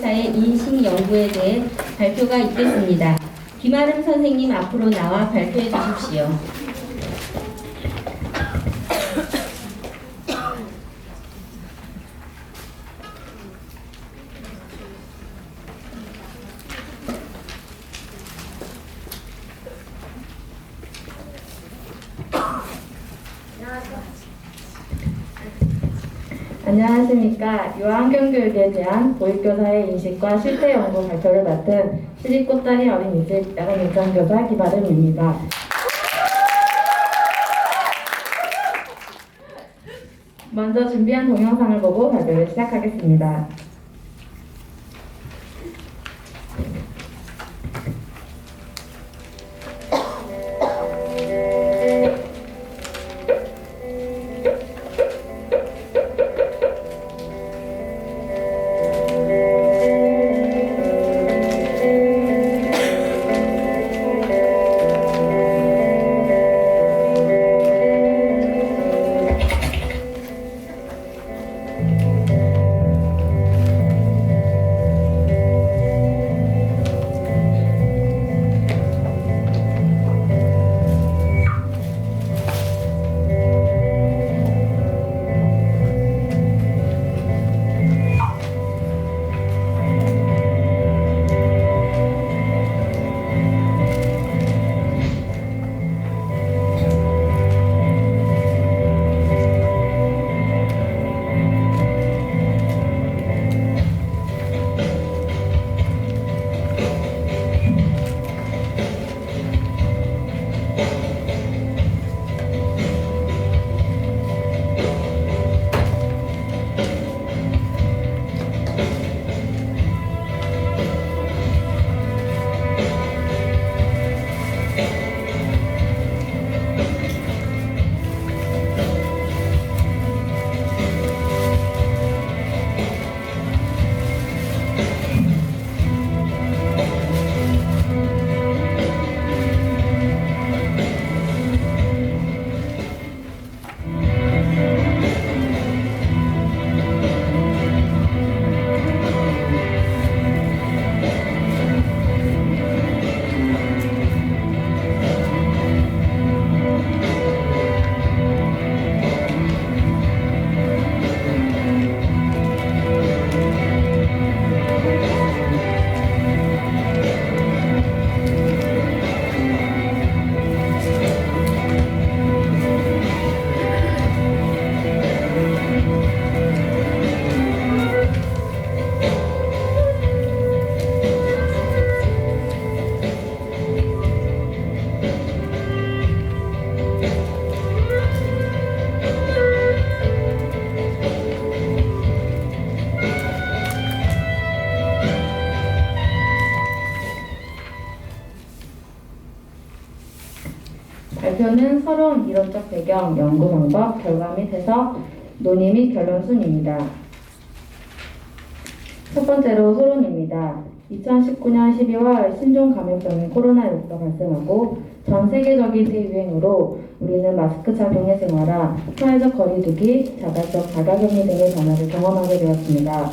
데이터의 인식 연구에 대해 발표가 있겠습니다. 김아름 선생님 앞으로 나와 발표해 주십시오. 안녕하십니까. 유아환경교육에 대한 보육교사의 인식과 실태 연구 발표를 맡은 시집꽃다리 어린이집 야간인강교사 김아름입니다. 먼저 준비한 동영상을 보고 발표를 시작하겠습니다. 발표는 서러운 이론적 배경, 연구 방법, 결과 및 해석, 논의 및 결론 순입니다. 첫 번째로 소론입니다. 2019년 12월 신종 감염병인 코로나19가 발생하고 전 세계적인 대유행으로 우리는 마스크 착용의 생활화, 사회적 거리두기, 자발적 자가격리 등의 변화를 경험하게 되었습니다.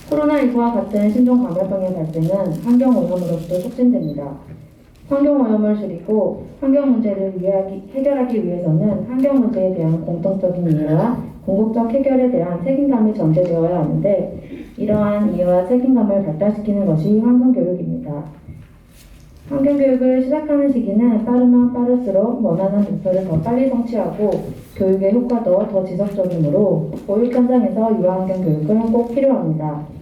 코로나19와 같은 신종 감염병의 발생은 환경오염으로부터 촉진됩니다. 환경오염을 줄이고 환경 문제를 해결하기 위해서는 환경 문제에 대한 공통적인 이해와 궁극적 해결에 대한 책임감이 전제되어야 하는데 이러한 이해와 책임감을 발달시키는 것이 환경교육입니다. 환경교육을 시작하는 시기는 빠르면 빠를수록 원하는 목표를 더 빨리 성취하고 교육의 효과도 더 지속적이므로 보육 현장에서 유아환경교육은 꼭 필요합니다.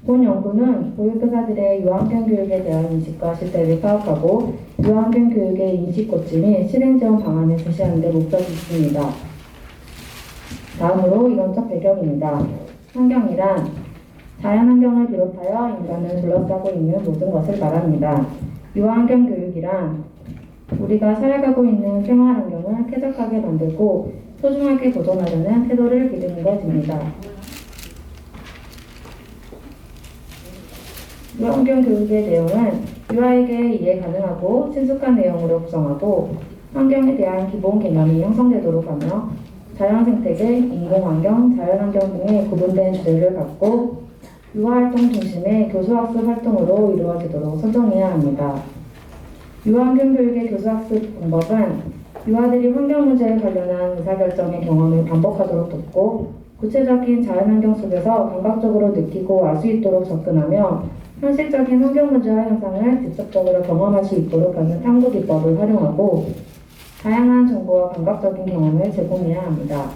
본 연구는 보육교사들의 유아환경교육에 대한 인식과 실태를 파악하고 유아환경교육의 인식고치 및 실행지원 방안을 제시하는 데 목적이 있습니다. 다음으로 이론적 배경입니다. 환경이란 자연환경을 비롯하여 인간을 둘러싸고 있는 모든 것을 말합니다. 유아환경교육이란 우리가 살아가고 있는 생활환경을 쾌적하게 만들고 소중하게 보존하려는 태도를 기르는 것입니다. 유아환경교육의 내용은 유아에게 이해 가능하고 친숙한 내용으로 구성하고 환경에 대한 기본 개념이 형성되도록 하며 자연생태계, 인공환경, 자연환경 등의 구분된 주제를 갖고 유아활동 중심의 교수학습 활동으로 이루어지도록 선정해야 합니다. 유아환경교육의 교수학습 방법은 유아들이 환경문제에 관련한 의사결정의 경험을 반복하도록 돕고 구체적인 자연환경 속에서 감각적으로 느끼고 알 수 있도록 접근하며 현실적인 환경문제와 현상을 직접적으로 경험할 수 있도록 하는 탐구 기법을 활용하고 다양한 정보와 감각적인 경험을 제공해야 합니다.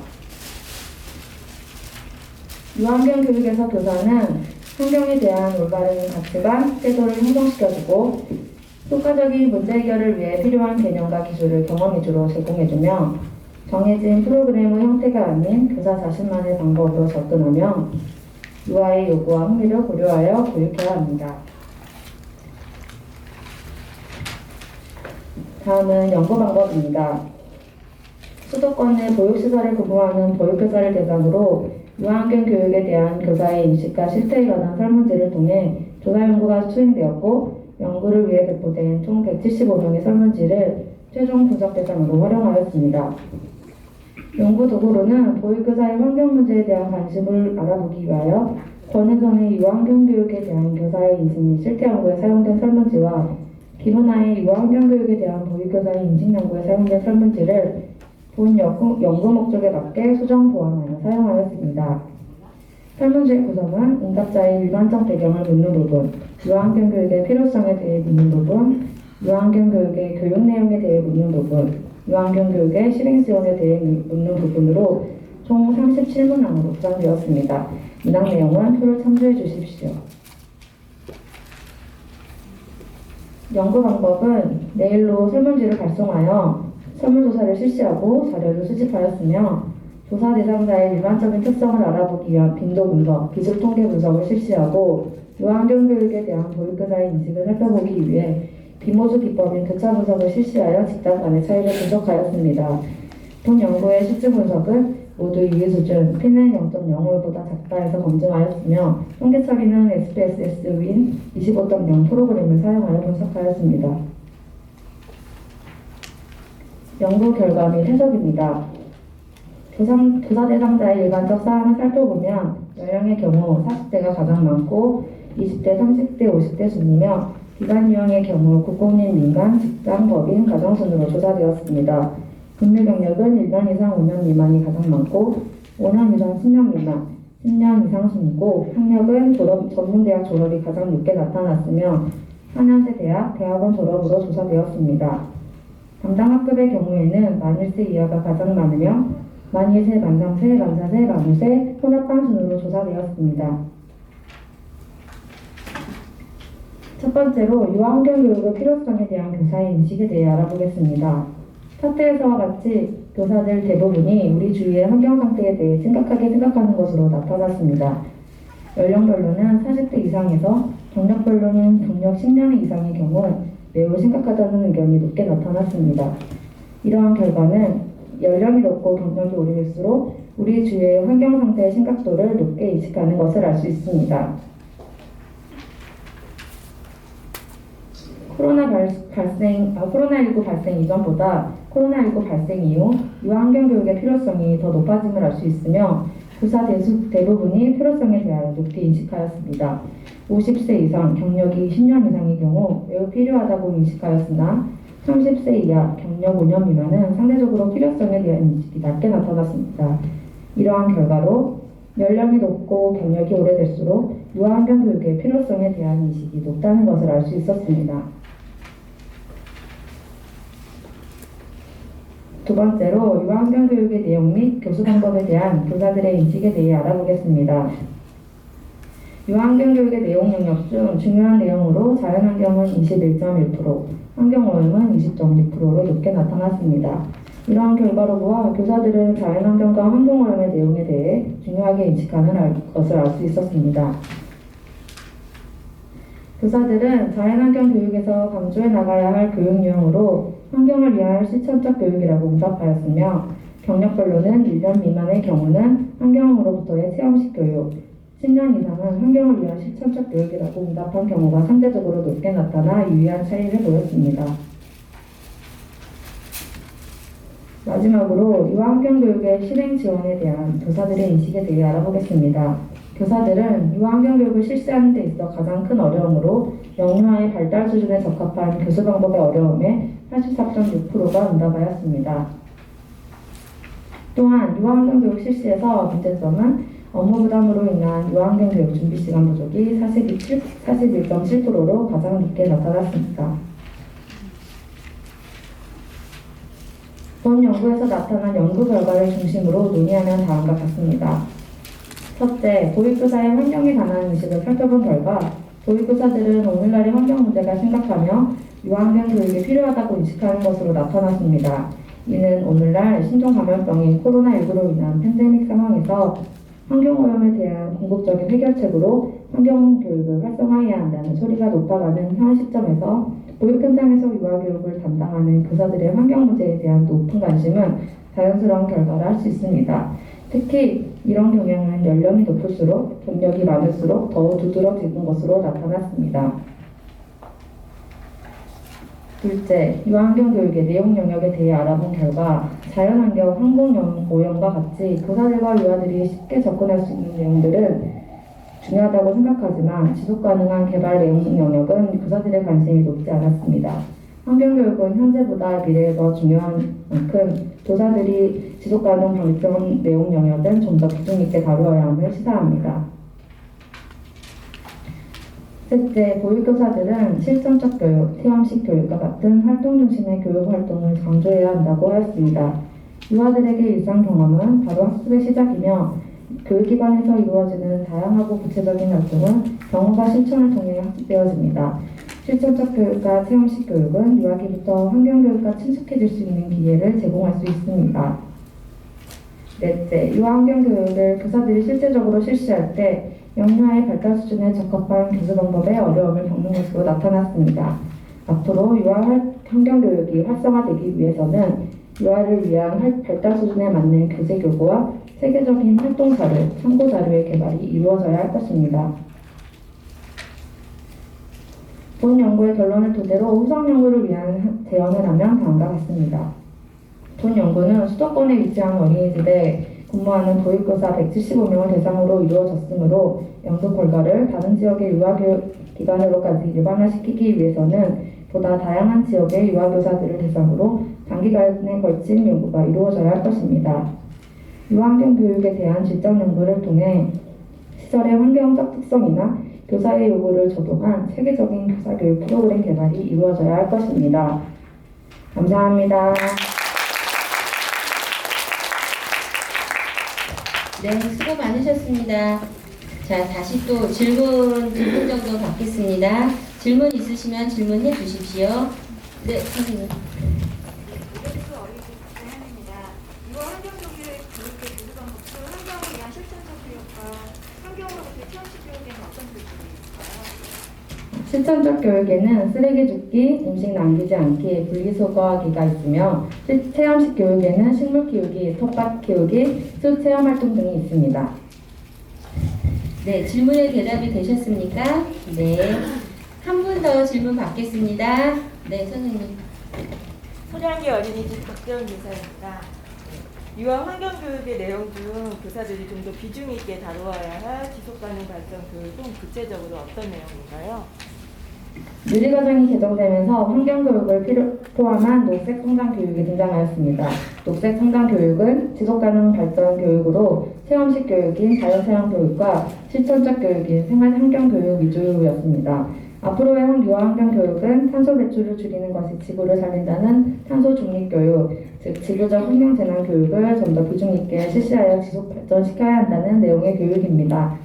유아환경 교육에서 교사는 환경에 대한 올바른 가치관, 태도를 형성시켜주고 효과적인 문제 해결을 위해 필요한 개념과 기술을 경험 위주로 제공해주며 정해진 프로그램의 형태가 아닌 교사 자신만의 방법으로 접근하며 유아의 요구와 흥미를 고려하여 교육해야 합니다. 다음은 연구 방법입니다. 수도권 내 보육시설에 근무하는 보육교사를 대상으로 유아환경 교육에 대한 교사의 인식과 실태에 관한 설문지를 통해 조사 연구가 수행되었고 연구를 위해 배포된 총 175명의 설문지를 최종 분석 대상으로 활용하였습니다. 연구 도구로는 보육교사의 환경 문제에 대한 관심을 알아보기 위하여 권은선의 유아환경 교육에 대한 교사의 인식 및 실태 연구에 사용된 설문지와 김은하의 유아환경 교육에 대한 보육교사의 인식 연구에 사용된 설문지를 본 연구 목적에 맞게 수정 보완하여 사용하였습니다. 설문지의 구성은 응답자의 일반적 배경을 묻는 부분, 유아환경 교육의 필요성에 대해 묻는 부분, 유아환경 교육의 교육 내용에 대해 묻는 부분, 유아환경 교육의 실행 지원에 대해 묻는 부분으로 총 37문항으로 구성되었습니다. 문항 내용은 표를 참조해 주십시오. 연구 방법은 메일로 설문지를 발송하여 설문조사를 실시하고 자료를 수집하였으며 조사 대상자의 일반적인 특성을 알아보기 위한 빈도 분석, 기술 통계 분석을 실시하고 유아환경 교육에 대한 보육교사의 인식을 살펴보기 위해 비모주 기법인 교차 분석을 실시하여 집단 간의 차이를 분석하였습니다. 본 연구의 실제 분석은 모두 유의 수준 P는 0.05보다 작다에서 검증하였으며 통계 처리는 SPSS 윈 25.0 프로그램을 사용하여 분석하였습니다. 연구 결과 및 해석입니다. 조사 대상자의 일반적 사항을 살펴보면 연령의 경우 40대가 가장 많고 20대, 30대, 50대 순이며 기관 유형의 경우 국공립, 민간, 직장, 법인, 가정 순으로 조사되었습니다. 근무 경력은 1년 이상 5년 미만이 가장 많고 5년 이상 10년 미만, 10년 이상 순이고 학력은 전문대학 졸업이 가장 늦게 나타났으며 4년제 대학, 대학원 졸업으로 조사되었습니다. 담당 학급의 경우에는 만 1세 이하가 가장 많으며 만 2세, 만 3세, 만 4세, 만 5세 혼합한 순으로 조사되었습니다. 첫 번째로 유아환경 교육의 필요성에 대한 교사의 인식에 대해 알아보겠습니다. 차트에서와 같이 교사들 대부분이 우리 주위의 환경 상태에 대해 심각하게 생각하는 것으로 나타났습니다. 연령별로는 40대 이상에서 경력별로는 경력 10년 이상의 경우 매우 심각하다는 의견이 높게 나타났습니다. 이러한 결과는 연령이 높고 경력이 오래될수록 우리 주위의 환경 상태의 심각도를 높게 인식하는 것을 알 수 있습니다. 코로나19 발생 이전보다 코로나19 발생 이후 유아환경 교육의 필요성이 더 높아짐을 알 수 있으며 교사 대부분이 필요성에 대하여 높게 인식하였습니다. 50세 이상, 경력이 10년 이상의 경우 매우 필요하다고 인식하였으나 30세 이하, 경력 5년 미만은 상대적으로 필요성에 대한 인식이 낮게 나타났습니다. 이러한 결과로 연령이 높고 경력이 오래될수록 유아환경 교육의 필요성에 대한 인식이 높다는 것을 알 수 있었습니다. 두 번째로 유아환경 교육의 내용 및 교수 방법에 대한 교사들의 인식에 대해 알아보겠습니다. 유아환경 교육의 내용 영역 중 중요한 내용으로 자연환경은 21.1%, 환경오염은 20.6%로 높게 나타났습니다. 이러한 결과로 보아 교사들은 자연환경과 환경오염의 내용에 대해 중요하게 인식하는 것을 알 수 있었습니다. 교사들은 자연환경 교육에서 강조해 나가야 할 교육 유형으로 환경을 위한 실천적 교육이라고 응답하였으며 경력별로는 1년 미만의 경우는 환경으로부터의 체험식 교육, 10년 이상은 환경을 위한 실천적 교육이라고 응답한 경우가 상대적으로 높게 나타나 유의한 차이를 보였습니다. 마지막으로 유아환경 교육의 실행 지원에 대한 교사들의 인식에 대해 알아보겠습니다. 교사들은 유아 환경 교육을 실시하는 데 있어 가장 큰 어려움으로 영유아의 발달 수준에 적합한 교수 방법의 어려움에 84.6%가 응답하였습니다. 또한 유아 환경 교육 실시에서 문제점은 업무 부담으로 인한 유아 환경 교육 준비 시간 부족이 41.7%로 가장 높게 나타났습니다. 본 연구에서 나타난 연구 결과를 중심으로 논의하면 다음과 같습니다. 첫째, 보육교사의 환경에 관한 의식을 살펴본 결과 보육교사들은 오늘날의 환경 문제가 심각하며 유아환경 교육이 필요하다고 인식하는 것으로 나타났습니다. 이는 오늘날 신종감염병인 코로나19로 인한 팬데믹 상황에서 환경오염에 대한 궁극적인 해결책으로 환경교육을 활성화해야 한다는 소리가 높아가는 현 시점에서 보육 현장에서 유아교육을 담당하는 교사들의 환경 문제에 대한 높은 관심은 자연스러운 결과라 할 수 있습니다. 특히 이런 경향은 연령이 높을수록 경력이 많을수록 더 두드러지는 것으로 나타났습니다. 둘째, 유아환경 교육의 내용 영역에 대해 알아본 결과 자연환경, 환경오염과 같이 교사들과 유아들이 쉽게 접근할 수 있는 내용들은 중요하다고 생각하지만 지속가능한 개발 내용 영역은 교사들의 관심이 높지 않았습니다. 환경교육은 현재보다 미래에 더 중요한 만큼 교사들이 지속가능 방편 내용 영역은 좀 더 비중 있게 다루어야 함을 시사합니다. 셋째, 보육교사들은 실전적 교육, 체험식 교육과 같은 활동 중심의 교육 활동을 강조해야 한다고 하였습니다. 유아들에게 일상 경험은 바로 학습의 시작이며 교육기관에서 이루어지는 다양하고 구체적인 활동은 경험과 실천을 통해 학습되어집니다. 실전적 교육과 체험식 교육은 유아기부터 환경교육과 친숙해질 수 있는 기회를 제공할 수 있습니다. 넷째, 유아환경교육을 교사들이 실제적으로 실시할 때 영유아의 발달 수준에 적합한 교수 방법에 어려움을 겪는 것으로 나타났습니다. 앞으로 유아 환경교육이 활성화되기 위해서는 유아를 위한 발달 수준에 맞는 교재 교구와 세계적인 활동 자료, 참고 자료의 개발이 이루어져야 할 것입니다. 본 연구의 결론을 토대로 후속 연구를 위한 제언을 하면 다음과 같습니다. 본 연구는 수도권에 위치한 어린이집에 근무하는 보육교사 175명을 대상으로 이루어졌으므로 연구 결과를 다른 지역의 유아교육 기관으로까지 일반화시키기 위해서는 보다 다양한 지역의 유아교사들을 대상으로 단기간에 걸친 연구가 이루어져야 할 것입니다. 유아환경 교육에 대한 질적 연구를 통해 시설의 환경적 특성이나 교사의 요구를 적용한 체계적인 교사교육 프로그램 개발이 이루어져야 할 것입니다. 감사합니다. 네, 수고 많으셨습니다. 자, 다시 또 질문 정도 받겠습니다. 질문 있으시면 질문해 주십시오. 네, 선생님. 우리수 어린이집 박재현입니다. 유아 환경 교육의 교수 방법도 환경을 위한 실천적 교육과 환경으로부터 체험식 교육에는 어떤 교육이 있을까요? 실천적 교육에는 쓰레기 줍기, 음식 남기지 않기, 분리수거하기가 있으며 체험식 교육에는 식물 키우기, 텃밭 키우기, 숲 체험 활동 등이 있습니다. 네, 질문에 대답이 되셨습니까? 네. 한 분 더 질문 받겠습니다. 네, 선생님. 소량기 어린이집 박재훈 교사입니다. 유아 환경교육의 내용 중 교사들이 좀 더 비중 있게 다루어야 할 지속가능 발전 교육은 구체적으로 어떤 내용인가요? 누리과정이 개정되면서 환경교육을 포함한 녹색 성장 교육이 등장하였습니다. 녹색 성장 교육은 지속가능 발전 교육으로 체험식 교육인 자연체험 교육과 실천적 교육인 생활환경 교육 위주였습니다. 앞으로의 유아 환경 교육은 탄소 배출을 줄이는 것이 지구를 살린다는 탄소 중립 교육, 즉 지구적 환경 재난 교육을 좀 더 비중 있게 실시하여 지속 발전시켜야 한다는 내용의 교육입니다.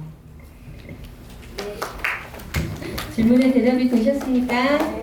질문에 대답이 되셨습니까?